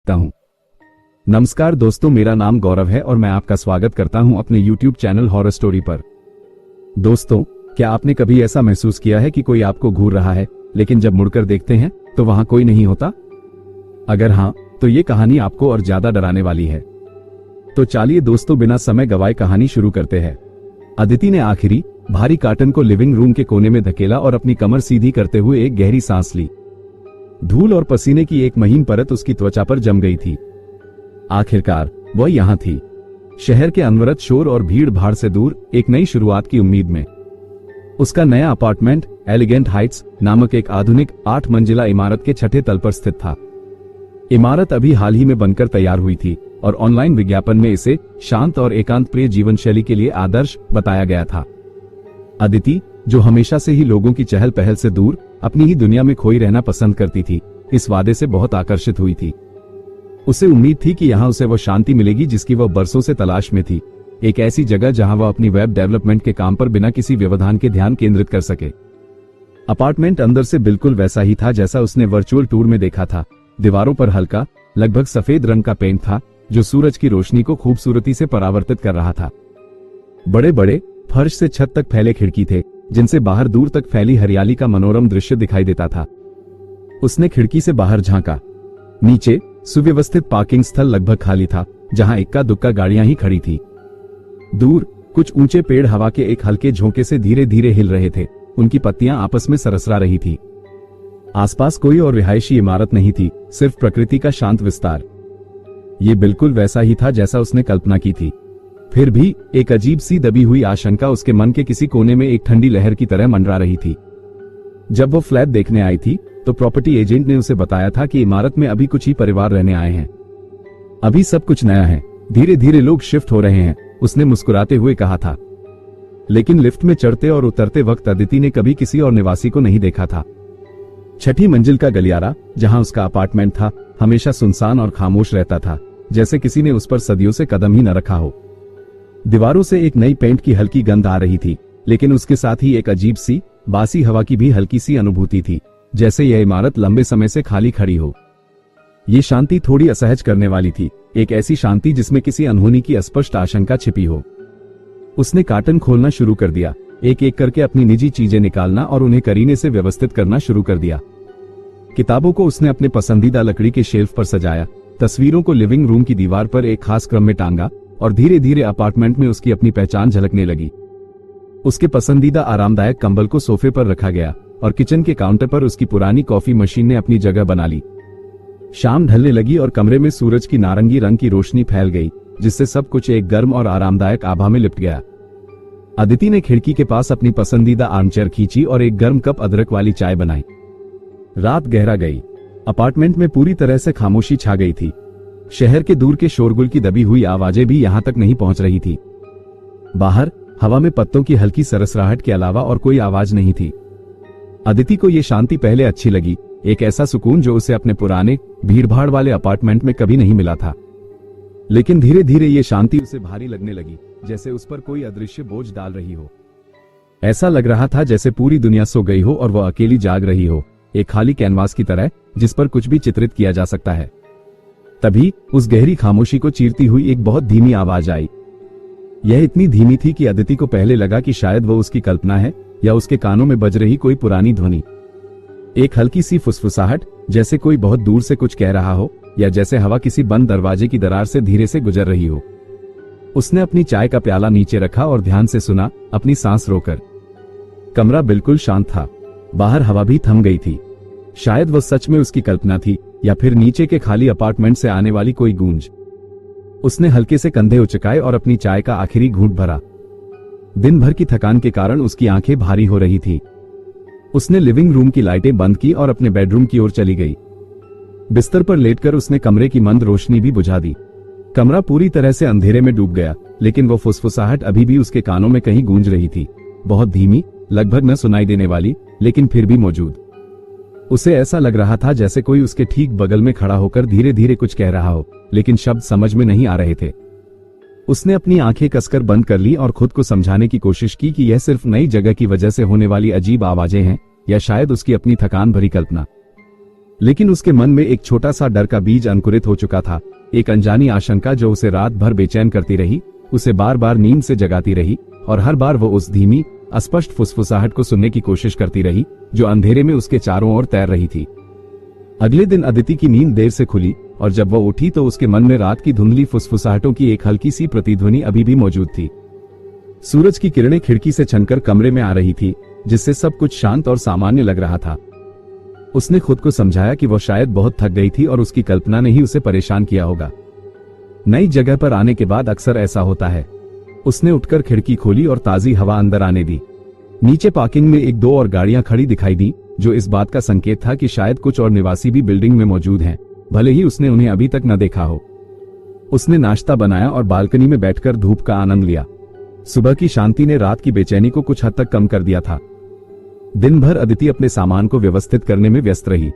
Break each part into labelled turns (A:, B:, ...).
A: सकता हूँ। नमस्कार दोस्तों, मेरा नाम गौरव है और मैं आपका स्वागत करता हूँ अपने YouTube चैनल हॉरर स्टोरी पर। दोस्तों, क्या आपने कभी ऐसा महसूस किया है कि कोई आपको घूर रहा है, लेकिन जब मुड़कर देखते हैं तो वहां कोई नहीं होता? अगर हाँ, तो ये कहानी आपको और ज्यादा डराने वाली है। तो चलिए दोस्तों, बिना समय गवाए कहानी शुरू करते हैं। अदिति ने आखिरी भारी कार्टन को लिविंग रूम के कोने में धकेला और अपनी कमर सीधी करते हुए एक गहरी सांस ली। धूल और पसीने की एक महीन परत उसकी त्वचा पर जम गई थी। आखिरकार वह यहाँ थी, शहर के अनवरत शोर और भीड़ भाड़ से दूर, एक नई शुरुआत की उम्मीद में। उसका नया अपार्टमेंट एलिगेंट हाइट्स नामक एक आधुनिक 8 मंजिला इमारत के छठे तल पर स्थित था। इमारत अभी हाल ही में बनकर तैयार हुई थी और ऑनलाइन विज्ञापन में इसे शांत और एकांत प्रिय जीवन शैली के लिए आदर्श बताया गया था। अदिति, जो हमेशा से ही लोगों की चहल पहल से दूर अपनी ही दुनिया में खोई रहना पसंद करती थी, इस वादे से बहुत आकर्षित हुई थी। उसे उम्मीद थी कि यहाँ उसे वह शांति मिलेगी जिसकी वह बरसों से तलाश में थी, एक ऐसी जगह जहां वह अपनी वेब डेवलपमेंट के काम पर बिना किसी व्यवधान के ध्यान केंद्रित कर सके। अपार्टमेंट अंदर से बिल्कुल वैसा ही था जैसा उसने वर्चुअल टूर में देखा था। दीवारों पर हल्का, लगभग सफेद रंग का पेंट था जो सूरज की रोशनी को खूबसूरती से परावर्तित कर रहा था। बड़े बड़े फर्श से छत तक फैले खिड़की थे जिनसे बाहर दूर तक फैली हरियाली का मनोरम दृश्य दिखाई देता था। उसने खिड़की से बाहर झांका। नीचे सुव्यवस्थित पार्किंग स्थल लगभग खाली था, जहां इक्का दुक्का गाड़ियां ही खड़ी थी। दूर कुछ ऊंचे पेड़ हवा के एक हल्के झोंके से धीरे धीरे हिल रहे थे, उनकी पत्तियां आपस में सरसरा रही थी। आसपास कोई और रिहायशी इमारत नहीं थी, सिर्फ प्रकृति का शांत विस्तार। ये बिल्कुल वैसा ही था जैसा उसने कल्पना की थी। फिर भी एक अजीब सी दबी हुई आशंका उसके मन के किसी कोने में एक ठंडी लहर की तरह मंडरा रही थी। जब वो फ्लैट देखने आई थी तो प्रॉपर्टी एजेंट ने उसे बताया था कि इमारत में अभी कुछ ही परिवार रहने आए हैं। अभी सब कुछ नया है, धीरे धीरे लोग शिफ्ट हो रहे हैं, उसने मुस्कुराते हुए कहा था। लेकिन लिफ्ट में चढ़ते और उतरते वक्त अदिति ने कभी किसी और निवासी को नहीं देखा था। छठी मंजिल का गलियारा, जहां उसका अपार्टमेंट था, हमेशा सुनसान और खामोश रहता था, जैसे किसी ने उस पर सदियों से कदम ही न रखा हो। दीवारों से एक नई पेंट की हल्की गंध आ रही थी, लेकिन उसके साथ ही एक अजीब सी बासी हवा की भी हल्की सी अनुभूति थी, जैसे यह इमारत लंबे समय से खाली खड़ी हो। ये शांति थोड़ी असहज करने वाली थी, एक ऐसी शांति जिसमें किसी अनहोनी की अस्पष्ट आशंका छिपी हो। उसने कार्टन खोलना शुरू कर दिया, एक एक करके अपनी निजी चीजें निकालना और उन्हें करीने से व्यवस्थित करना शुरू कर दिया। किताबों को उसने अपने पसंदीदा लकड़ी के शेल्फ पर सजाया, तस्वीरों को लिविंग रूम की दीवार पर एक खास क्रम में टांगा और धीरे धीरे अपार्टमेंट में उसकी अपनी पहचान झलकने लगी। उसके पसंदीदा आरामदायक कंबल को सोफे पर रखा गया और किचन के काउंटर पर उसकी पुरानी कॉफी मशीन ने अपनी जगह बना ली। शाम ढलने लगी और कमरे में सूरज की नारंगी रंग की रोशनी फैल गई, जिससे सब कुछ एक गर्म और आरामदायक आभा में लिपट गया। अदिति ने खिड़की के पास अपनी पसंदीदा आर्मचेयर खींची और एक गर्म कप अदरक वाली चाय बनाई। रात गहरा गई। अपार्टमेंट में पूरी तरह से खामोशी छा गई थी। शहर के दूर के शोरगुल की दबी हुई आवाजें भी यहां तक नहीं पहुंच रही थी। बाहर हवा में पत्तों की हल्की सरसराहट के अलावा और कोई आवाज नहीं थी। अदिति को यह शांति पहले अच्छी लगी, एक ऐसा सुकून जो उसे अपने पुराने भीड़भाड़ वाले अपार्टमेंट में कभी नहीं मिला था। लेकिन धीरे धीरे ये शांति उसे भारी लगने लगी, जैसे उस पर कोई अदृश्य बोझ डाल रही हो। ऐसा लग रहा था जैसे पूरी दुनिया सो गई हो और वह अकेली जाग रही हो, एक खाली कैनवास की तरह जिस पर कुछ भी चित्रित किया जा सकता है। तभी उस गहरी खामोशी को चीरती हुई एक बहुत धीमी आवाज आई। यह इतनी धीमी थी कि अदिति को पहले लगा कि शायद वो उसकी कल्पना है या उसके कानों में बज रही कोई पुरानी ध्वनि। एक हल्की सी फुसफुसाहट, जैसे कोई बहुत दूर से कुछ कह रहा हो या जैसे हवा किसी बंद दरवाजे की दरार से धीरे से गुजर रही हो। उसने अपनी चाय का प्याला नीचे रखा और ध्यान से सुना, अपनी सांस रोकर। कमरा बिल्कुल शांत था, बाहर हवा भी थम गई थी। शायद वह सच में उसकी कल्पना थी या फिर नीचे के खाली अपार्टमेंट से आने वाली कोई गूंज। उसने हल्के से कंधे उचकाए और अपनी चाय का आखिरी घूंट भरा। दिन भर की थकान के कारण उसकी आंखें भारी हो रही थी। उसने लिविंग रूम की लाइटें बंद की और अपने बेडरूम की ओर चली गई। बिस्तर पर लेटकर उसने कमरे की मंद रोशनी भी बुझा दी। कमरा पूरी तरह से अंधेरे में डूब गया, लेकिन वो फुसफुसाहट अभी भी उसके कानों में कहीं गूंज रही थी, बहुत धीमी, लगभग न सुनाई देने वाली, लेकिन फिर भी मौजूद। उसे ऐसा लग रहा था जैसे कोई उसके ठीक बगल में खड़ा होकर धीरे धीरे कुछ कह रहा हो, लेकिन शब्द समझ में नहीं आ रहे थे। उसने अपनी आंखें कसकर बंद कर ली और खुद को समझाने की कोशिश की कि यह सिर्फ नई जगह की वजह से होने वाली अजीब आवाजें हैं या शायद उसकी अपनी थकान भरी कल्पना। लेकिन उसके मन में एक छोटा सा डर का बीज अंकुरित हो चुका था, एक अनजानी आशंका जो उसे रात भर बेचैन करती रही, उसे बार बार नींद से जगाती रही, और हर बार वो उस धीमी अस्पष्ट फुसफुसाहट को सुनने की कोशिश करती रही जो अंधेरे में उसके चारों ओर तैर रही थी। अगले दिन अदिति की नींद देर से खुली, और जब वो उठी तो उसके मन में रात की धुंधली फुसफुसाहटों की एक हल्की सी प्रतिध्वनि अभी भी मौजूद थी। सूरज की किरणें खिड़की से छनकर कमरे में आ रही थी, जिससे सब कुछ शांत और सामान्य लग रहा था। उसने खुद को समझाया कि वो शायद बहुत थक गई थी और उसकी कल्पना ने ही उसे परेशान किया होगा। नई जगह पर आने के बाद अक्सर ऐसा होता है। उसने उठकर खिड़की खोली और ताजी हवा अंदर आने दी। नीचे पार्किंग में एक दो और गाड़ियां खड़ी दिखाई दी, जो इस बात का संकेत था कि शायद कुछ और निवासी भी बिल्डिंग में मौजूद हैं, भले ही उसने उन्हें अभी तक न देखा हो। उसने नाश्ता बनाया और बालकनी में बैठकर धूप का आनंद लिया। सुबह की शांति ने रात की बेचैनी को कुछ हद तक कम कर दिया था। दिन भर अदिति अपने सामान को व्यवस्थित करने में व्यस्त रही।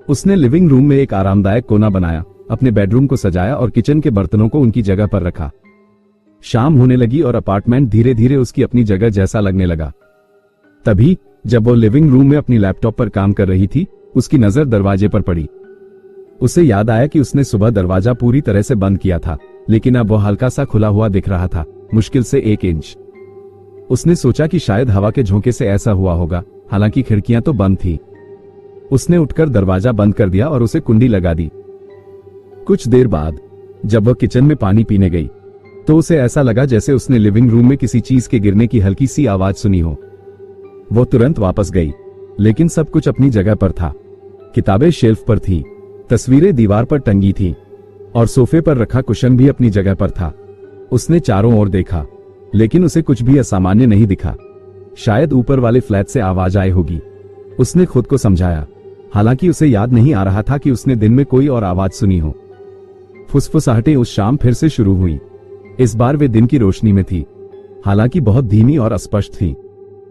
A: उसने लिविंग रूम में एक आरामदायक कोना बनाया, अपने बेडरूम को सजाया और किचन के बर्तनों को उनकी जगह पर रखा। शाम होने लगी और अपार्टमेंट धीरे धीरे उसकी अपनी जगह जैसा लगने लगा। तभी जब वो लिविंग रूम में अपनी लैपटॉप पर काम कर रही थी, उसकी नजर दरवाजे पर पड़ी। उसे याद आया कि उसने सुबह दरवाजा पूरी तरह से बंद किया था, लेकिन अब वो हल्का सा खुला हुआ दिख रहा था, मुश्किल से 1 इंच। उसने सोचा कि शायद हवा के झोंके से ऐसा हुआ होगा, हालांकि खिड़कियां तो बंद थी। उसने उठकर दरवाजा बंद कर दिया और उसे कुंडी लगा दी। कुछ देर बाद जब वह किचन में पानी पीने गई, तो उसे ऐसा लगा जैसे उसने लिविंग रूम में किसी चीज के गिरने की हल्की सी आवाज सुनी हो। वो तुरंत वापस गई, लेकिन सब कुछ अपनी जगह पर था। किताबें शेल्फ पर थी, तस्वीरें दीवार पर टंगी थीं, और सोफे पर रखा कुशन भी अपनी जगह पर था। उसने चारों ओर देखा, लेकिन उसे कुछ भी असामान्य नहीं दिखा। शायद ऊपर वाले फ्लैट से आवाज आई होगी, उसने खुद को समझाया। हालांकि उसे याद नहीं आ रहा था कि उसने दिन में कोई और आवाज सुनी हो। फुसफुसाहटें उस शाम फिर से शुरू हुई। इस बार वे दिन की रोशनी में थी, हालांकि बहुत धीमी और अस्पष्ट थी।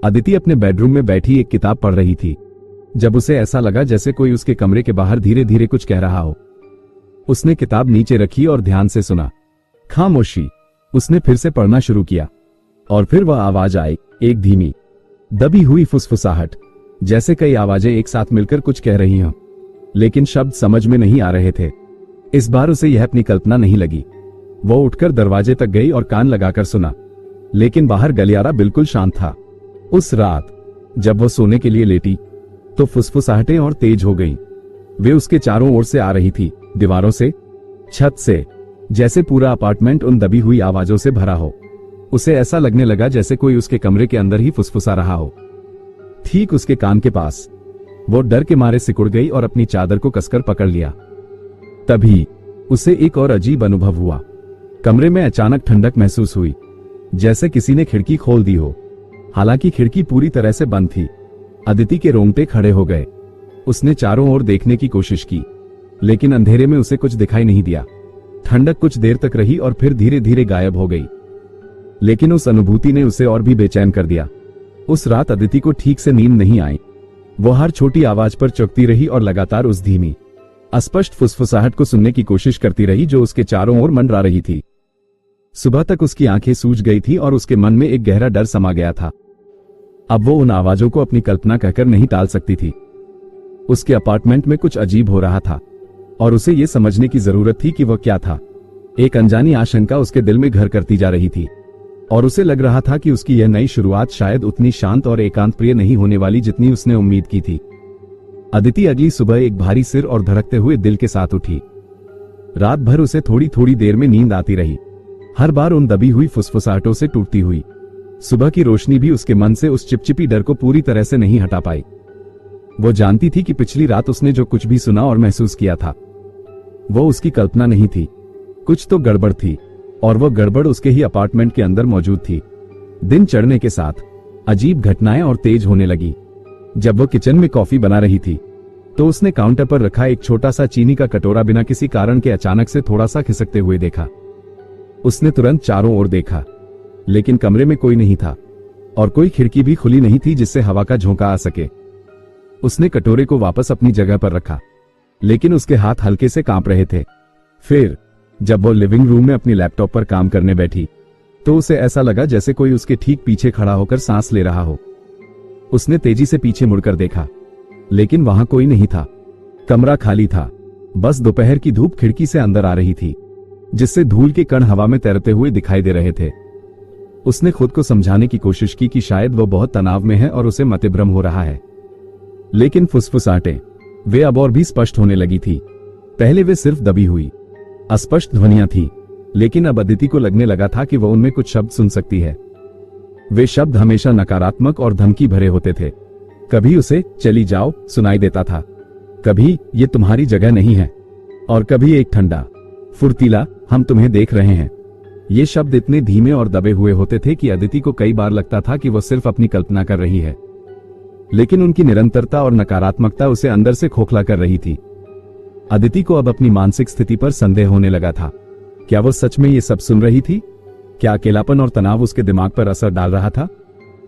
A: अदिति अपने बेडरूम में बैठी एक किताब पढ़ रही थी, जब उसे ऐसा लगा जैसे कोई उसके कमरे के बाहर धीरे धीरे कुछ कह रहा हो। उसने किताब नीचे रखी और ध्यान से सुना। खामोशी। उसने फिर से पढ़ना शुरू किया, और फिर वह आवाज आई, एक धीमी, दबी हुई फुसफुसाहट, जैसे कई आवाजें एक साथ मिलकर कुछ कह रही हों, लेकिन शब्द समझ में नहीं आ रहे थे। इस बार उसे यह अपनी कल्पना नहीं लगी। वो उठकर दरवाजे तक गई और कान लगाकर सुना, लेकिन बाहर गलियारा बिल्कुल शांत था। उस रात जब वो सोने के लिए लेटी, तो फुसफुसाहटें और तेज हो गईं। वे उसके चारों ओर से आ रही थी, दीवारों से, छत से, जैसे पूरा अपार्टमेंट उन दबी हुई आवाजों से भरा हो। उसे ऐसा लगने लगा जैसे कोई उसके कमरे के अंदर ही फुसफुसा रहा हो, ठीक उसके कान के पास। वो डर के मारे सिकुड़ गई और अपनी चादर को कसकर पकड़ लिया। तभी उसे एक और अजीब अनुभव हुआ। कमरे में अचानक ठंडक महसूस हुई, जैसे किसी ने खिड़की खोल दी हो। हालांकि खिड़की पूरी तरह से बंद थी। अदिति के रोंगटे खड़े हो गए। उसने चारों ओर देखने की कोशिश की, लेकिन अंधेरे में उसे कुछ दिखाई नहीं दिया। ठंडक कुछ देर तक रही और फिर धीरे धीरे गायब हो गई, लेकिन उस अनुभूति ने उसे और भी बेचैन कर दिया। उस रात अदिति को ठीक से नींद नहीं आई। वो हर छोटी आवाज पर चौंकती रही और लगातार उस धीमी, अस्पष्ट फुसफुसाहट को सुनने की कोशिश करती रही जो उसके चारों ओर मंडरा रही थी। सुबह तक उसकी आंखें सूज गई थी और उसके मन में एक गहरा डर समा गया था। अब वो उन आवाजों को अपनी कल्पना कहकर नहीं टाल सकती थी। उसके अपार्टमेंट में कुछ अजीब हो रहा था, और उसे ये समझने की जरूरत थी कि वह क्या था। एक अनजानी आशंका उसके दिल में घर करती जा रही थी, और उसे लग रहा था कि उसकी यह नई शुरुआत शायद उतनी शांत और एकांत प्रिय नहीं होने वाली जितनी उसने उम्मीद की थी। अदिति अगली सुबह एक भारी सिर और धड़कते हुए दिल के साथ उठी। रात भर उसे थोड़ी थोड़ी देर में नींद आती रही, हर बार उन दबी हुई फुसफुसाहटों से टूटती हुई। सुबह की रोशनी भी उसके मन से उस चिपचिपी डर को पूरी तरह से नहीं हटा पाई। वो जानती थी कि पिछली रात उसने जो कुछ भी सुना और महसूस किया था, वो उसकी कल्पना नहीं थी। कुछ तो गड़बड़ थी, और वो गड़बड़ उसके ही अपार्टमेंट के अंदर मौजूद थी। दिन चढ़ने के साथ अजीब घटनाएं और तेज होने लगी। जब वो किचन में कॉफी बना रही थी, तो उसने काउंटर पर रखा एक छोटा सा चीनी का कटोरा बिना किसी कारण के अचानक से थोड़ा सा खिसकते हुए देखा। उसने तुरंत चारों ओर देखा, लेकिन कमरे में कोई नहीं था, और कोई खिड़की भी खुली नहीं थी जिससे हवा का झोंका आ सके। उसने कटोरे को वापस अपनी जगह पर रखा, लेकिन उसके हाथ हल्के से कांप रहे थे। फिर जब वो लिविंग रूम में अपनी लैपटॉप पर काम करने बैठी, तो उसे ऐसा लगा जैसे कोई उसके ठीक पीछे खड़ा होकर सांस ले रहा हो। उसने तेजी से पीछे मुड़कर देखा, लेकिन वहां कोई नहीं था। कमरा खाली था, बस दोपहर की धूप खिड़की से अंदर आ रही थी, जिससे धूल के कण हवा में तैरते हुए दिखाई दे रहे थे। उसने खुद को समझाने की कोशिश की कि शायद वो बहुत तनाव में है और उसे मतिभ्रम हो रहा है, लेकिन फुसफुसाहटें वे अब और भी स्पष्ट होने लगी थी। पहले वे सिर्फ दबी हुई अस्पष्ट ध्वनियां थी, लेकिन अब अदिति को लगने लगा था कि वह उनमें कुछ शब्द सुन सकती है। वे शब्द हमेशा नकारात्मक और धमकी भरे होते थे। कभी उसे चली जाओ सुनाई देता था, कभी ये तुम्हारी जगह नहीं है, और कभी एक ठंडा फुर्तीला हम तुम्हें देख रहे हैं। ये शब्द इतने धीमे और दबे हुए होते थे कि अदिति को कई बार लगता था कि वह सिर्फ अपनी कल्पना कर रही है, लेकिन उनकी निरंतरता और नकारात्मकता उसे अंदर से खोखला कर रही थी। अदिति को अब अपनी मानसिक स्थिति पर संदेह होने लगा था। क्या वो सच में ये सब सुन रही थी? क्या अकेलापन और तनाव उसके दिमाग पर असर डाल रहा था?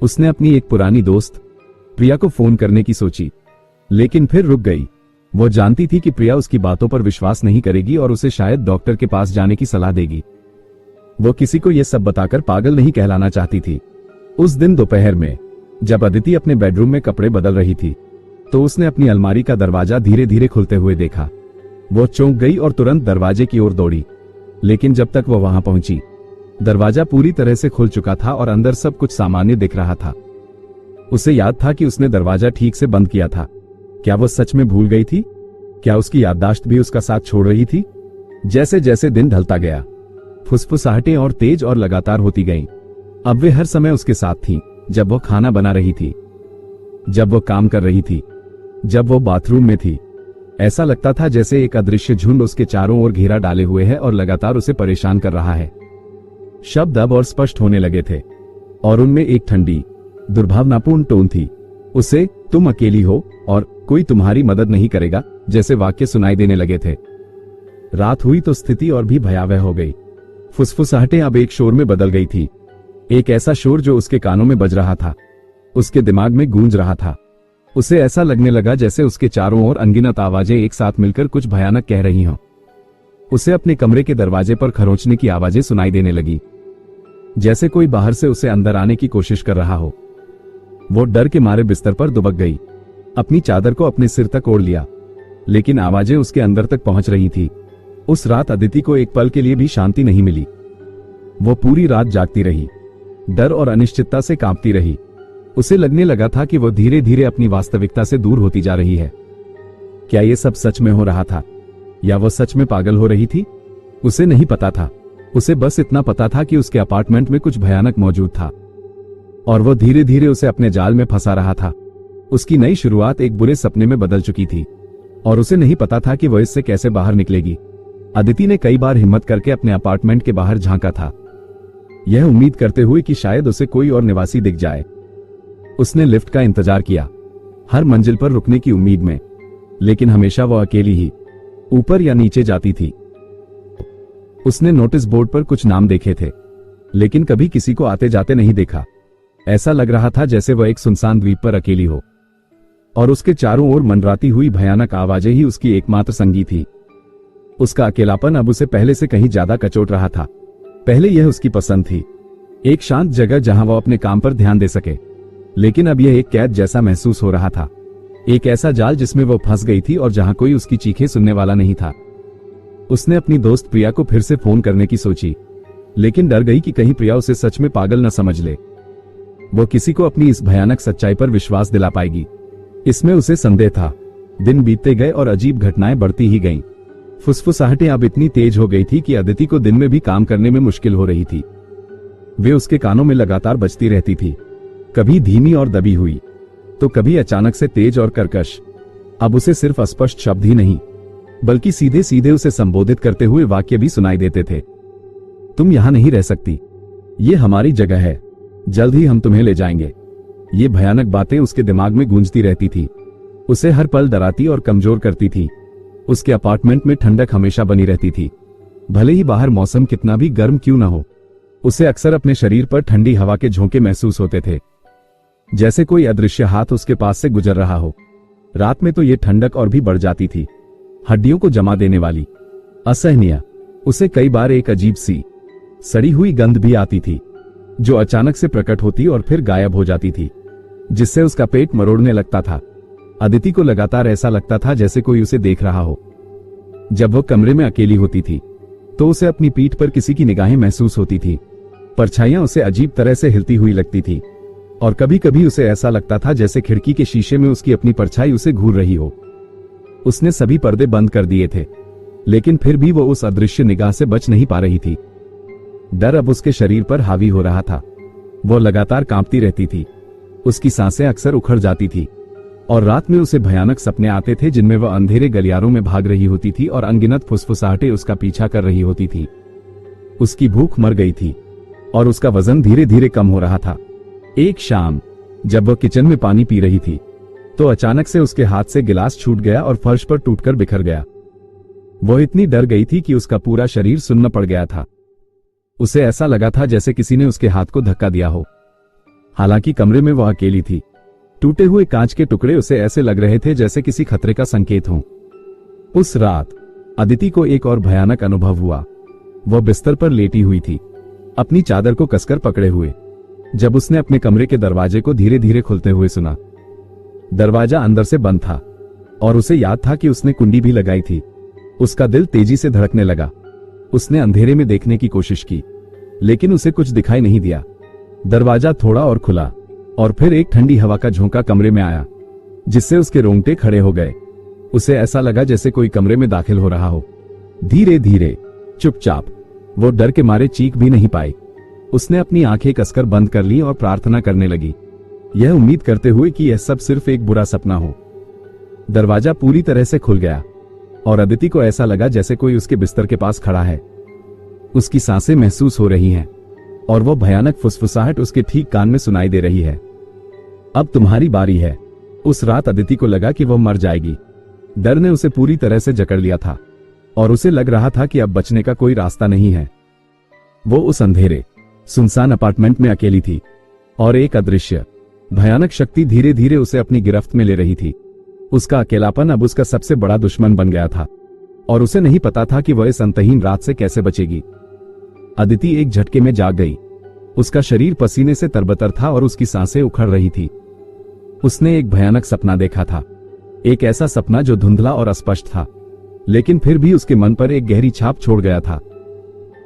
A: उसने अपनी एक पुरानी दोस्त प्रिया को फोन करने की सोची, लेकिन फिर रुक गई। वो जानती थी कि प्रिया उसकी बातों पर विश्वास नहीं करेगी और उसे शायद डॉक्टर के पास जाने की सलाह देगी। वो किसी को यह सब बताकर पागल नहीं कहलाना चाहती थी। उस दिन दोपहर में जब अदिति अपने बेडरूम में कपड़े बदल रही थी, तो उसने अपनी अलमारी का दरवाजा धीरे धीरे खुलते हुए देखा। वो चौंक गई और तुरंत दरवाजे की ओर दौड़ी, लेकिन जब तक वो वहां पहुंची, दरवाजा पूरी तरह से खुल चुका था और अंदर सब कुछ सामान्य दिख रहा था। उसे याद था कि उसने दरवाजा ठीक से बंद किया था। क्या वो सच में भूल गई थी? क्या उसकी याददाश्त भी उसका साथ छोड़ रही थी? जैसे जैसे दिन ढलता गया, फुसफुसाहटें और तेज और लगातार होती गईं। अब वे हर समय उसके साथ थीं, जब वो खाना बना रही थी, जब वो काम कर रही थी, जब वो बाथरूम में थी। ऐसा लगता था जैसे एक अदृश्य झुंड उसके चारों ओर घेरा डाले हुए है और लगातार उसे परेशान कर रहा है। शब्द अब और स्पष्ट होने लगे थे, और उनमें एक ठंडी दुर्भावनापूर्ण टोन थी। उसे तुम अकेली हो और कोई तुम्हारी मदद नहीं करेगा जैसे वाक्य सुनाई देने लगे थे। रात हुई तो स्थिति और भी भयावह हो गई। फुसफुसाहटें अब एक शोर में बदल गई थी, एक ऐसा शोर जो उसके कानों में बज रहा था, उसके दिमाग में गूंज रहा था। उसे ऐसा लगने लगा जैसे उसके चारों ओर अनगिनत आवाजें एक साथ मिलकर कुछ भयानक कह रही हों। उसे अपने कमरे के दरवाजे पर खरोंचने की आवाजें सुनाई देने लगी, जैसे कोई बाहर से उसे अंदर आने की कोशिश कर रहा हो। वो डर के मारे बिस्तर पर दुबक गई, अपनी चादर को अपने सिर तक ओढ़ लिया, लेकिन आवाजें उसके अंदर तक पहुंच रही थी। उस रात अदिति को एक पल के लिए भी शांति नहीं मिली। वो पूरी रात जागती रही, डर और अनिश्चितता से कांपती रही। उसे लगने लगा था कि वो धीरे धीरे अपनी वास्तविकता से दूर होती जा रही है। क्या ये सब सच में हो रहा था, या वो सच में पागल हो रही थी? उसे नहीं पता था। उसे बस इतना पता था कि उसके अपार्टमेंट में कुछ भयानक मौजूद था, और वो धीरे धीरे उसे अपने जाल में फंसा रहा था। उसकी नई शुरुआत एक बुरे सपने में बदल चुकी थी, और उसे नहीं पता था कि वह इससे कैसे बाहर निकलेगी। अदिति ने कई बार हिम्मत करके अपने अपार्टमेंट के बाहर झांका था, यह उम्मीद करते हुए कि शायद उसे कोई और निवासी दिख जाए। उसने लिफ्ट का इंतजार किया, हर मंजिल पर रुकने की उम्मीद में, लेकिन हमेशा वह अकेली ही ऊपर या नीचे जाती थी। उसने नोटिस बोर्ड पर कुछ नाम देखे थे, लेकिन कभी किसी को आते जाते नहीं देखा। ऐसा लग रहा था जैसे वह एक सुनसान द्वीप पर अकेली हो, और उसके चारों ओर मंडराती हुई भयानक आवाजें ही उसकी एकमात्र संगी थी। उसका अकेलापन अब उसे पहले से कहीं ज्यादा कचोट रहा था। पहले यह उसकी पसंद थी, एक शांत जगह जहां वह अपने काम पर ध्यान दे सके, लेकिन अब यह एक कैद जैसा महसूस हो रहा था, एक ऐसा जाल जिसमें वो फंस गई थी और जहां कोई उसकी चीखें सुनने वाला नहीं था। उसने अपनी दोस्त प्रिया को फिर से फोन करने की सोची, लेकिन डर गई कि कहीं प्रिया उसे सच में पागल न समझ ले। वो किसी को अपनी इस भयानक सच्चाई पर विश्वास दिला पाएगी, इसमें उसे संदेह था। दिन बीतते गए और अजीब घटनाएं बढ़ती ही गईं। फुसफुसाहटें अब इतनी तेज हो गई थी कि अदिति को दिन में भी काम करने में मुश्किल हो रही थी। वे उसके कानों में लगातार बजती रहती थी, कभी धीमी और दबी हुई, तो कभी अचानक से तेज और कर्कश। अब उसे सिर्फ अस्पष्ट शब्द ही नहीं, बल्कि सीधे सीधे उसे संबोधित करते हुए वाक्य भी सुनाई देते थे। तुम यहां नहीं रह सकती, ये हमारी जगह है, जल्द ही हम तुम्हें ले जाएंगे। ये भयानक बातें उसके दिमाग में गूंजती रहती थी, उसे हर पल डराती और कमजोर करती थी। उसके अपार्टमेंट में ठंडक हमेशा बनी रहती थी, भले ही बाहर मौसम कितना भी गर्म क्यों न हो। उसे अक्सर अपने शरीर पर ठंडी हवा के झोंके महसूस होते थे, जैसे कोई अदृश्य हाथ उसके पास से गुजर रहा हो। रात में तो ये ठंडक और भी बढ़ जाती थी, हड्डियों को जमा देने वाली, असहनीय। उसे कई बार एक अजीब सी सड़ी हुई गंध भी आती थी, जो अचानक से प्रकट होती और फिर गायब हो जाती थी, जिससे उसका पेट मरोड़ने लगता था। अदिति को लगातार ऐसा लगता था जैसे कोई उसे देख रहा हो। जब वो कमरे में अकेली होती थी तो उसे अपनी पीठ पर किसी की निगाहें महसूस होती थी। परछाइयां उसे अजीब तरह से हिलती हुई लगती थी और कभी कभी उसे ऐसा लगता था जैसे खिड़की के शीशे में उसकी अपनी परछाई उसे घूर रही हो। उसने सभी पर्दे बंद कर दिए थे, लेकिन फिर भी वो उस अदृश्य निगाह से बच नहीं पा रही थी। डर अब उसके शरीर पर हावी हो रहा था। वो लगातार कांपती रहती थी, उसकी सांसें अक्सर उखड़ जाती थी और रात में उसे भयानक सपने आते थे जिनमें वह अंधेरे गलियारों में भाग रही होती थी और अनगिनत फुसफुसाहटें उसका पीछा कर रही होती थी। उसकी भूख मर गई थी और उसका वजन धीरे धीरे कम हो रहा था। एक शाम जब वह किचन में पानी पी रही थी तो अचानक से उसके हाथ से गिलास छूट गया और फर्श पर टूटकर बिखर गया। वो इतनी डर गई थी कि उसका पूरा शरीर सुन्न पड़ गया था। उसे ऐसा लगा था जैसे किसी ने उसके हाथ को धक्का दिया हो। हालांकि कमरे में वह अकेली थी। टूटे हुए कांच के टुकड़े उसे ऐसे लग रहे थे जैसे किसी खतरे का संकेत हो। उस रात अदिति को एक और भयानक अनुभव हुआ। वह बिस्तर पर लेटी हुई थी, अपनी चादर को कसकर पकड़े हुए, जब उसने अपने कमरे के दरवाजे को धीरे धीरे खुलते हुए सुना। दरवाजा अंदर से बंद था और उसे याद था कि उसने कुंडी भी लगाई थी। उसका दिल तेजी से धड़कने लगा। उसने अंधेरे में देखने की कोशिश की, लेकिन उसे कुछ दिखाई नहीं दिया। दरवाजा थोड़ा और खुला और फिर एक ठंडी हवा का झोंका कमरे में आया, जिससे उसके रोंगटे खड़े हो गए। उसे ऐसा लगा जैसे कोई कमरे में दाखिल हो रहा हो। धीरे धीरे, चुपचाप, वो डर के मारे चीख भी नहीं पाई। उसने अपनी आंखें कसकर बंद कर ली और प्रार्थना करने लगी, यह उम्मीद करते हुए कि यह सब सिर्फ एक बुरा सपना हो। दरवाजा पूरी तरह से खुल गया और अदिति को ऐसा लगा जैसे कोई उसके बिस्तर के पास खड़ा है। उसकी सांसें महसूस हो रही हैं और वो भयानक फुसफुसाहट उसके ठीक कान में सुनाई दे रही है। अब तुम्हारी बारी है। उस रात अदिति को लगा कि वह मर जाएगी। डर ने उसे पूरी तरह से जकड़ लिया था और उसे लग रहा था कि अब बचने का कोई रास्ता नहीं है। वो उस अंधेरे, सुनसान अपार्टमेंट में अकेली थी और एक अदृश्य, भयानक शक्ति धीरे धीरे उसे अपनी गिरफ्त में ले रही थी। उसका अकेलापन अब उसका सबसे बड़ा दुश्मन बन गया था और उसे नहीं पता था कि वह इस अंतहीन रात से कैसे बचेगी। अदिति एक झटके में जाग गई। उसका शरीर पसीने से तरबतर था और उसकी सांसें उखड़ रही थी। उसने एक भयानक सपना देखा था, एक ऐसा सपना जो धुंधला और अस्पष्ट था, लेकिन फिर भी उसके मन पर एक गहरी छाप छोड़ गया था।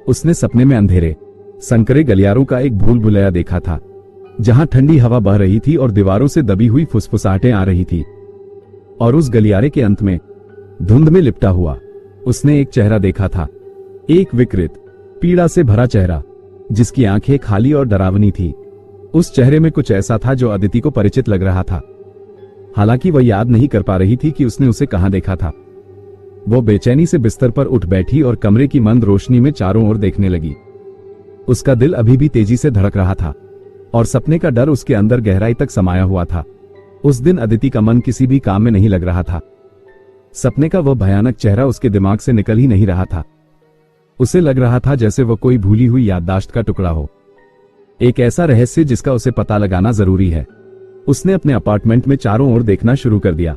A: उसने सपने में अंधेरे, संकरे गलियारों का एक भूल भुलैया देखा था, जहां ठंडी हवा बह रही थी और दीवारों से दबी हुई फुसफुसाहटें आ रही थी। और उस गलियारे के अंत में, धुंध में लिपटा हुआ, उसने एक चेहरा देखा था, एक विकृत, पीड़ा से भरा चेहरा, जिसकी आंखें खाली और डरावनी थी। उस चेहरे में कुछ ऐसा था जो अदिति को परिचित लग रहा था। हालांकि वह याद नहीं कर पा रही थी कि उसने उसे कहां देखा था। वो बेचैनी से बिस्तर पर उठ बैठी और कमरे की मंद रोशनी में चारों ओर देखने लगी। उसका दिल अभी भी तेजी से धड़क रहा था और सपने का डर उसके अंदर गहराई तक समाया हुआ था। उस दिन अदिति का मन किसी भी काम में नहीं लग रहा था। सपने का वह भयानक चेहरा उसके दिमाग से निकल ही नहीं रहा था। उसे लग रहा था जैसे वह कोई भूली हुई याददाश्त का टुकड़ा हो, एक ऐसा रहस्य जिसका उसे पता लगाना जरूरी है। उसने अपने अपार्टमेंट में चारों ओर देखना शुरू कर दिया।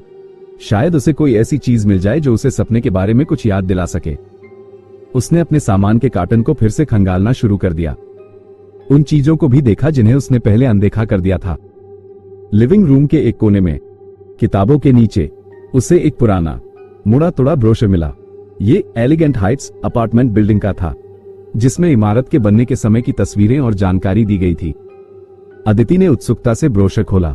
A: शायद उसे कोई ऐसी चीज मिल जाए जो उसे सपने के बारे में कुछ याद दिला सके। उसने अपने सामान के कार्टन को फिर से खंगालना शुरू कर दिया। उन चीजों को भी देखा जिन्हें उसने पहले अनदेखा कर दिया था। लिविंग रूम के एक कोने में, किताबों के नीचे, उसे एक पुराना, मुड़ा तुड़ा ब्रोशर मिला। ये एलिगेंट हाइट्स अपार्टमेंट बिल्डिंग का था, जिसमें इमारत के बनने के समय की तस्वीरें और जानकारी दी गई थी। अदिति ने उत्सुकता से ब्रोशर खोला।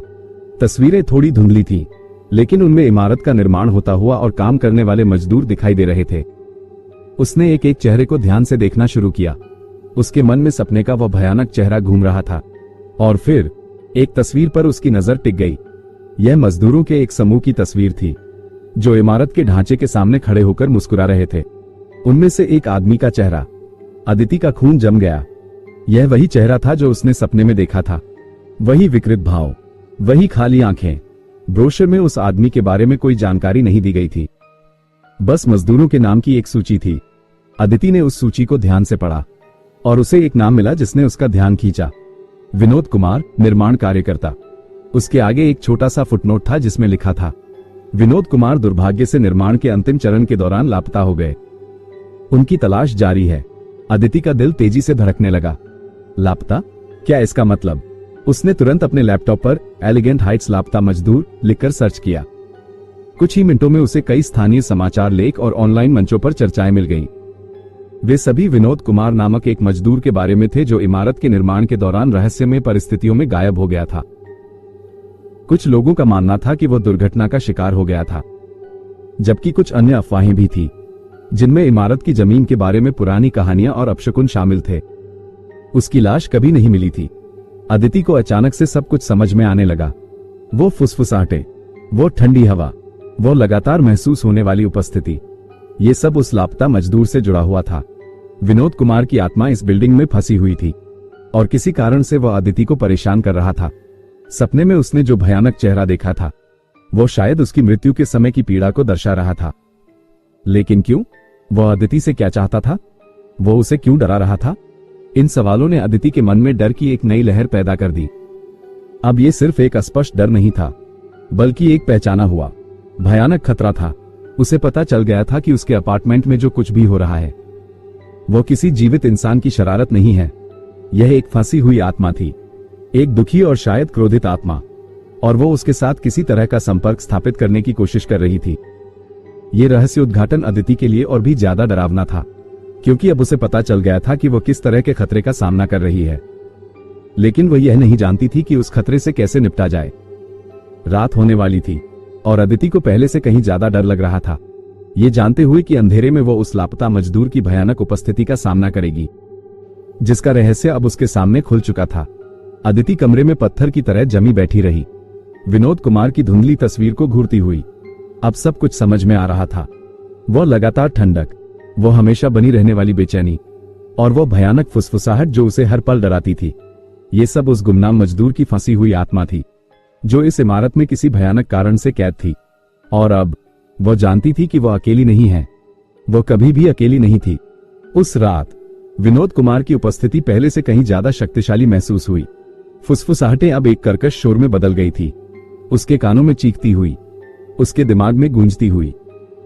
A: तस्वीरें थोड़ी धुंधली थी, लेकिन उनमें इमारत का निर्माण होता हुआ और काम करने वाले मजदूर दिखाई दे रहे थे। उसने एक एक चेहरे को ध्यान से देखना शुरू किया। उसके मन में सपने का वह भयानक चेहरा घूम रहा था और फिर एक तस्वीर पर उसकी नजर टिक गई। यह मजदूरों के एक समूह की तस्वीर थी, जो इमारत के ढांचे के सामने खड़े होकर मुस्कुरा रहे थे। उनमें से एक आदमी का चेहरा, अदिति का खून जम गया। यह वही चेहरा था जो उसने सपने में देखा था, वही विकृत भाव, वही खाली आंखें। ब्रोशर में उस आदमी के बारे में कोई जानकारी नहीं दी गई थी, बस मजदूरों के नाम की एक सूची थी। अदिति ने उस सूची को ध्यान से पढ़ा और उसे एक नाम मिला जिसने उसका ध्यान खींचा, विनोद कुमार, निर्माण कार्यकर्ता। उसके आगे एक छोटा सा फुटनोट था जिसमें लिखा था, विनोद कुमार दुर्भाग्य से निर्माण के अंतिम चरण के दौरान लापता हो गए, उनकी तलाश जारी है। अदिति का दिल तेजी से धड़कने लगा। लापता? क्या इसका मतलब? उसने तुरंत अपने लैपटॉप पर एलिगेंट हाइट्स लापता मजदूर लिखकर सर्च किया। कुछ ही मिनटों में उसे कई स्थानीय समाचार लेख और ऑनलाइन मंचों पर चर्चाएं मिल गईं। वे सभी विनोद कुमार नामक एक मजदूर के बारे में थे जो इमारत के निर्माण के दौरान रहस्यमय परिस्थितियों में गायब हो गया था। कुछ लोगों का मानना था कि वह दुर्घटना का शिकार हो गया था, जबकि कुछ अन्य अफवाहें भी थी, जिनमें इमारत की जमीन के बारे में पुरानी कहानियां और अपशकुन शामिल थे। उसकी लाश कभी नहीं मिली थी। अदिति को अचानक से सब कुछ समझ में आने लगा। वो फुसफुसाहटें, वो ठंडी हवा, वो लगातार महसूस होने वाली उपस्थिति, ये सब उस लापता मजदूर से जुड़ा हुआ था। विनोद कुमार की आत्मा इस बिल्डिंग में फंसी हुई थी और किसी कारण से वह अदिति को परेशान कर रहा था। सपने में उसने जो भयानक चेहरा देखा था, वो शायद उसकी मृत्यु के समय की पीड़ा को दर्शा रहा था। लेकिन क्यों? वह अदिति से क्या चाहता था? वो उसे क्यों डरा रहा था? इन सवालों ने अदिति के मन में डर की एक नई लहर पैदा कर दी। अब ये सिर्फ एक अस्पष्ट डर नहीं था, बल्कि एक पहचाना हुआ भयानक खतरा था। उसे पता चल गया था कि उसके अपार्टमेंट में जो कुछ भी हो रहा है, वो किसी जीवित इंसान की शरारत नहीं है। यह एक फंसी हुई आत्मा थी, एक दुखी और शायद क्रोधित आत्मा, और वो उसके साथ किसी तरह का संपर्क स्थापित करने की कोशिश कर रही थी। ये रहस्य उद्घाटन अदिति के लिए और भी ज्यादा डरावना था, क्योंकि अब उसे पता चल गया था कि वो किस तरह के खतरे का सामना कर रही है। लेकिन वह यह नहीं जानती थी कि उस खतरे से कैसे निपटा जाए। रात होने वाली थी और अदिति को पहले से कहीं ज्यादा डर लग रहा था, ये जानते हुए कि अंधेरे में वो उस लापता मजदूर की भयानक उपस्थिति का सामना करेगी, जिसका रहस्य अब उसके सामने खुल चुका था। अदिति कमरे में पत्थर की तरह जमी बैठी रही, विनोद कुमार की धुंधली तस्वीर को घूरती हुई। अब सब कुछ समझ में आ रहा था। वो लगातार ठंडक, वो हमेशा बनी रहने वाली बेचैनी, और वो भयानक फुसफुसाहट जो उसे हर पल डराती थी, ये सब उस गुमनाम मजदूर की फंसी हुई आत्मा थी, जो इस इमारत में किसी भयानक कारण से कैद थी। और अब वो जानती थी कि वो अकेली नहीं है। वो कभी भी अकेली नहीं थी। उस रात विनोद कुमार की उपस्थिति पहले से कहीं ज्यादा शक्तिशाली महसूस हुई। फुसफुसाहटें अब एक कर्कश शोर में बदल गई थी, उसके कानों में चीखती हुई, उसके दिमाग में गूंजती हुई।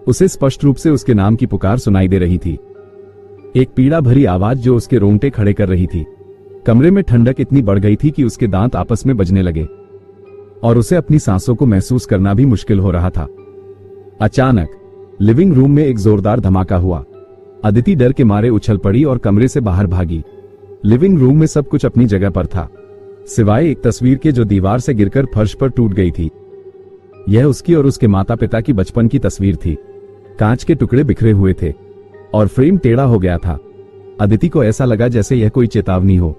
A: उसे स्पष्ट रूप से उसके नाम की पुकार सुनाई दे रही थी, एक पीड़ा भरी आवाज जो उसके रोंगटे खड़े कर रही थी। कमरे में ठंडक इतनी बढ़ गई थी कि उसके दांत आपस में बजने लगे और उसे अपनी सांसों को महसूस करना भी मुश्किल हो रहा था। अचानक लिविंग रूम में एक जोरदार धमाका हुआ। अदिति डर के मारे उछल पड़ी और कमरे से बाहर भागी। लिविंग रूम में सब कुछ अपनी जगह पर था, सिवाय एक तस्वीर के जो दीवार से गिरकर फर्श पर टूट गई थी। यह उसकी और उसके माता पिता की बचपन की तस्वीर थी। कांच के टुकड़े बिखरे हुए थे और फ्रेम टेढ़ा हो गया था। अदिति को ऐसा लगा जैसे यह कोई चेतावनी हो,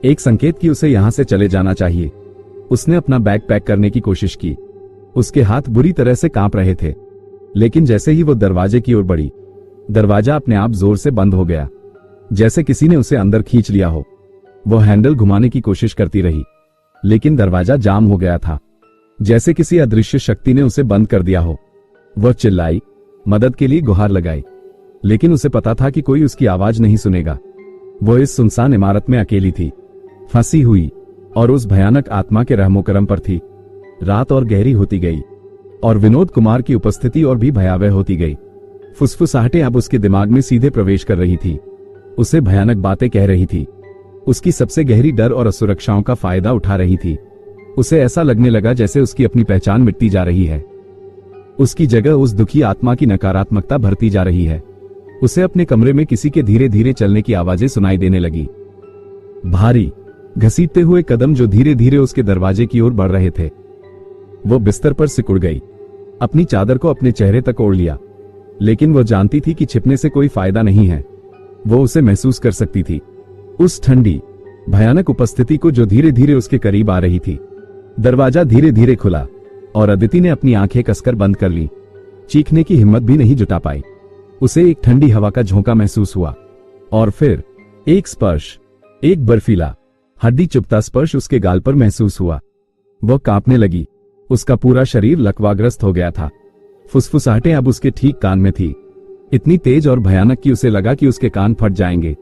A: एक संकेत कि उसे यहां से चले जाना चाहिए। उसने अपना बैग पैक करने की कोशिश की। उसके हाथ बुरी तरह से कांप रहे थे, लेकिन जैसे ही वो दरवाजे की ओर बढ़ी, दरवाजा अपने आप जोर से बंद हो गया, जैसे किसी ने उसे अंदर खींच लिया हो। वो हैंडल घुमाने की कोशिश करती रही, लेकिन दरवाजा जाम हो गया था, जैसे किसी अदृश्य शक्ति ने उसे बंद कर दिया हो। वह चिल्लाई, मदद के लिए गुहार लगाई, लेकिन उसे पता था कि कोई उसकी आवाज नहीं सुनेगा। वो इस सुनसान इमारत में अकेली थी, फंसी हुई, और उस भयानक आत्मा के रहमोकरम पर थी। रात और गहरी होती गई और विनोद कुमार की उपस्थिति और भी भयावह होती गई। फुसफुसाहटें अब उसके दिमाग में सीधे प्रवेश कर रही थी, उसे भयानक बातें कह रही थी, उसकी सबसे गहरी डर और असुरक्षाओं का फायदा उठा रही थी। उसे ऐसा लगने लगा जैसे उसकी अपनी पहचान मिटती जा रही है, उसकी जगह उस दुखी आत्मा की नकारात्मकता भरती जा रही है। उसे अपने कमरे में किसी के धीरे धीरे चलने की आवाजें सुनाई देने लगी, भारी घसीटते हुए कदम जो धीरे धीरे उसके दरवाजे की ओर बढ़ रहे थे। वो बिस्तर पर सिकुड़ गई, अपनी चादर को अपने चेहरे तक ओढ़ लिया, लेकिन वो जानती थी कि छिपने से कोई फायदा नहीं है। वो उसे महसूस कर सकती थी, उस ठंडी भयानक उपस्थिति को जो धीरे धीरे उसके करीब आ रही थी। दरवाजा धीरे धीरे खुला और अदिति ने अपनी आंखें कसकर बंद कर ली। चीखने की हिम्मत भी नहीं जुटा पाई। उसे एक ठंडी हवा का झोंका महसूस हुआ और फिर एक स्पर्श, एक बर्फीला, हड्डी चुभता स्पर्श उसके गाल पर महसूस हुआ। वह कांपने लगी, उसका पूरा शरीर लकवाग्रस्त हो गया था। फुसफुसाहटें अब उसके ठीक कान में थी, इतनी तेज और भयानक कि उसे लगा कि उसके कान फट जाएंगे।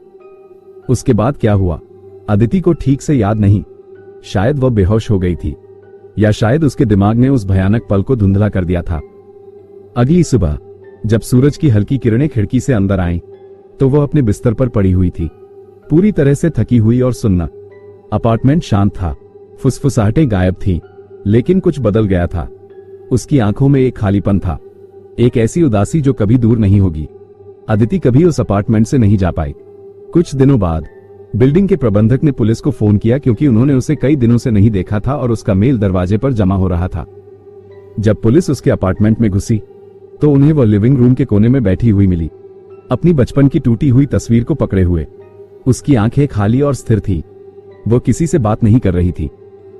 A: उसके बाद क्या हुआ अदिति को ठीक से याद नहीं। शायद वह बेहोश हो गई थी, या शायद उसके दिमाग ने उस भयानक पल को धुंधला कर दिया था। अगली सुबह जब सूरज की हल्की किरणें खिड़की से अंदर आईं, तो वह अपने बिस्तर पर पड़ी हुई थी, पूरी तरह से थकी हुई और सुन्ना। अपार्टमेंट शांत था, फुसफुसाहटें गायब थीं, लेकिन कुछ बदल गया था। उसकी आंखों में एक खालीपन था, एक ऐसी उदासी जो कभी दूर नहीं होगी। अदिति कभी उस अपार्टमेंट से नहीं जा पाई। कुछ दिनों बाद बिल्डिंग के प्रबंधक ने पुलिस को फोन किया क्योंकि उन्होंने उसे कई दिनों से नहीं देखा था और उसका मेल दरवाजे पर जमा हो रहा था। जब पुलिस उसके अपार्टमेंट में घुसी तो उन्हें वह लिविंग रूम के कोने में बैठी हुई मिली, अपनी बचपन की टूटी हुई तस्वीर को पकड़े हुए। उसकी आंखें खाली और स्थिर थी। वो किसी से बात नहीं कर रही थी,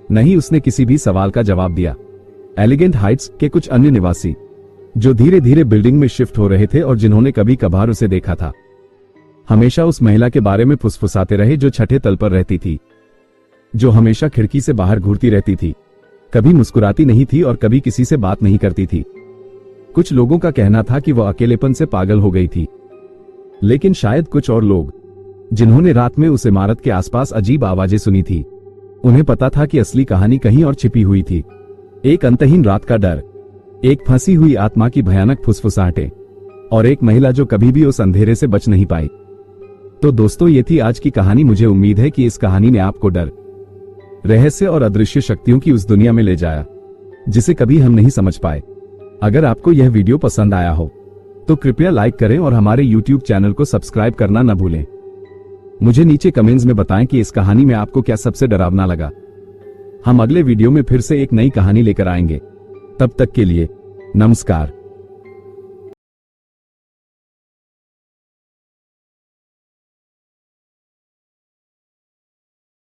A: नहीं उसने किसी भी सवाल का जवाब दिया। एलिगेंट हाइट्स के कुछ अन्य निवासी जो धीरे धीरे बिल्डिंग में शिफ्ट हो रहे थे और जिन्होंने कभी कभार उसे देखा था, हमेशा उस महिला के बारे में फुसफुसाते रहे जो छठे तल पर रहती थी, जो हमेशा खिड़की से बाहर घूरती रहती थी, कभी मुस्कुराती नहीं थी और कभी किसी से बात नहीं करती थी। कुछ लोगों का कहना था कि वह अकेलेपन से पागल हो गई थी, लेकिन शायद कुछ और लोग जिन्होंने रात में उस इमारत के आसपास अजीब आवाजें सुनी थी, उन्हें पता था कि असली कहानी कहीं और छिपी हुई थी। एक अंतहीन रात का डर, एक फंसी हुई आत्मा की भयानक फुसफुसाहटें और एक महिला जो कभी भी उस अंधेरे से बच नहीं पाई। तो दोस्तों, ये थी आज की कहानी। मुझे उम्मीद है कि इस कहानी ने आपको डर, रहस्य और अदृश्य शक्तियों की उस दुनिया में ले जाया जिसे कभी हम नहीं समझ पाए। अगर आपको यह वीडियो पसंद आया हो तो कृपया लाइक करें और हमारे YouTube चैनल को सब्सक्राइब करना न भूलें। मुझे नीचे कमेंट्स में बताएं कि इस कहानी में आपको क्या सबसे डरावना लगा। हम अगले वीडियो में फिर से एक नई कहानी लेकर आएंगे। तब तक के लिए नमस्कार।